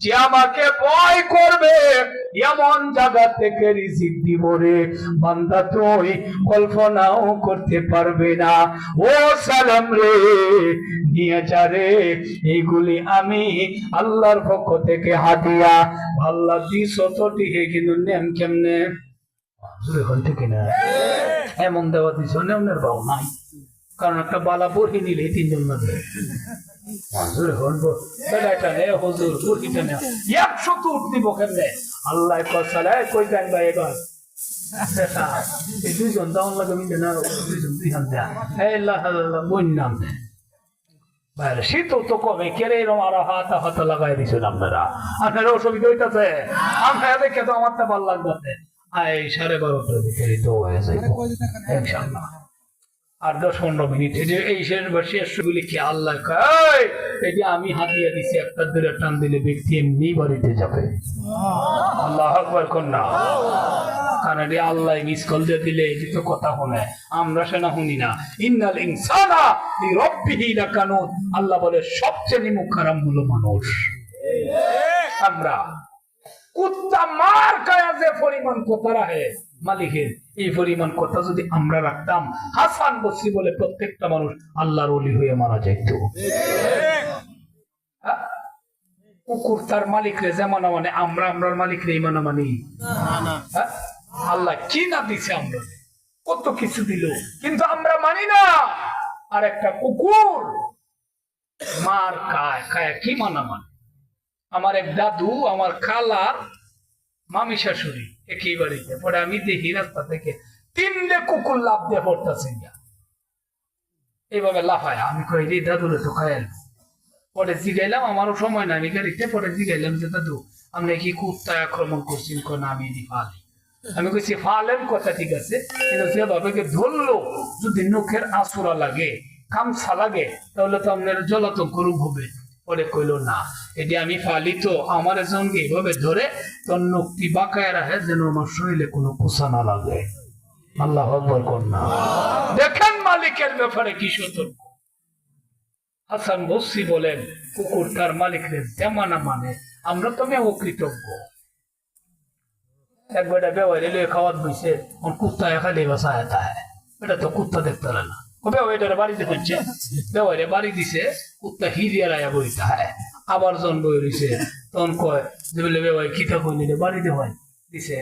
যে আমাকে ভয় করবে এমন জায়গা থেকে রিজিক দিব রে বান্দা তুই কল্পনাও করতে পারবে না। ও সালাম রে নিয়ে যা রে, এইগুলি আমি আল্লাহর পক্ষ থেকে হাদিয়া। আল্লাহ দিস হে কিন্তু নেম কেমনে থেকে না এমন দেওয়া দিস নেমনের বাউ নাই, কারণ একটা বালা বরহি নিলে তিনজন মাঝে আল্লাহ কই দেন ভাই এবার দুইজন দাউন লাগে মিলে না দুইজন দুই হাত দেয়া বই নাম দেয় শীত তো কবে কেড়ে এরকম আরো হাতা হাতা লাগাই দিয়েছেন আপনারা। আপনারা অসুবিধা হইতেছে, আমরা দেখে তো আমার তো ভালো লাগতেছে। 12:30টার ভিতরে তো হয়ে যাবে ইনশাআল্লাহ। আর 10-15 মিনিট এই শেষগুলি কি আল্লাহ কয় এই আমি হাতিয়ে দিছি, একটা দূরে টান দিলে ব্যক্তি এমনি বাড়িতে যাবে। আল্লাহু আকবার কন্যা, কারণ আল্লাহ মিস কল দিয়ে দিলে এই তো কথা শুনে, আমরা সেনা শুনি না। ইন্নাল ইনসানা লিরাব্বিহি লাকানুত, আল্লাহ বলে সবচেয়ে নিমুখ খারাপ হলো মানুষ। আমরা কুত্তা মার গায়ে যে পরিমাণ কথা রাখে মালিকের, এই পরিমাণ কথা যদি আমরা রাখতাম, হাসান বসরি বলে প্রত্যেকটা মানুষ আল্লাহর ওলি হয়ে মারা যেত। কুকুর তার মালিক রে যেমন মানে আমরা আমরার মালিক রে ইমান মানি। আল্লাহ কি না দিছে, আমরা কত কিছু দিল কিন্তু আমরা মানি না। আর একটা কুকুর মার খায় খায় কি মানা মানে। আমার এক দাদু, আমার খালা, মামি শাশুড়ি একই বাড়িতে পরে আমি দেখি রাস্তা থেকে 3টে কুকুর লাভ দিয়ে পড়তেছে, এইভাবে লাফায়। আমি কই রে দাদুরে তো খায়াল। পরে জিগাইলাম, আমারও সময় না, আমি গাড়িতে পরে জিগাইলাম যে দাদু আপনি কি কুত্তা আক্রমণ করছেন? কোন আমি ফালি। আমি কইছি ফালেন কথা ঠিক আছে, কিন্তু যেভাবে ধরলো যদি নখের আঁচড়া লাগে খামসা লাগে তাহলে তো আপনার জলাতঙ্ক রূপ হবে। পরে কইল না, এটি আমি ফালি তো আমার সঙ্গে এইভাবে ধরে তোর নখটি বাঁকায় রাখে যেন আমার শরীরে কোনো কুসা না লাগে। আল্লাহু আকবার কন্যা, দেখেন মালিকের ব্যাপারে কি সতর্ক। হাসান বসরি বলেন কুকুর তার মালিকের জামানা মানে, আমরা তো মেয়ে অকৃতজ্ঞ। একবার বেওয়ারে লয়ে খাওয়াত বইছে, কুত্তা খালি বাসা এটা তো কুত্তা দেখতে না। বেওয়াইটারে বাড়িতে হচ্ছে, বেওয়ারে বাড়ি দিছে, কুত্তা হিরিয়ার আয়া বইতে হয়। আবার জন বই রয়েছে, তখন কয় যে বলে বেওয়াই খিতা কই নিলে বাড়িতে হয় দিছে।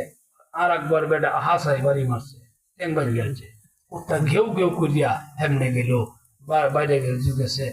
আর একবার বেটা হাসাই বাড়ি মারছে, ট্যাং বাড়ি গেছে, কুত্তা ঘেউ ঘেউ করিয়া হেমনে গেল, বাইরে গেছে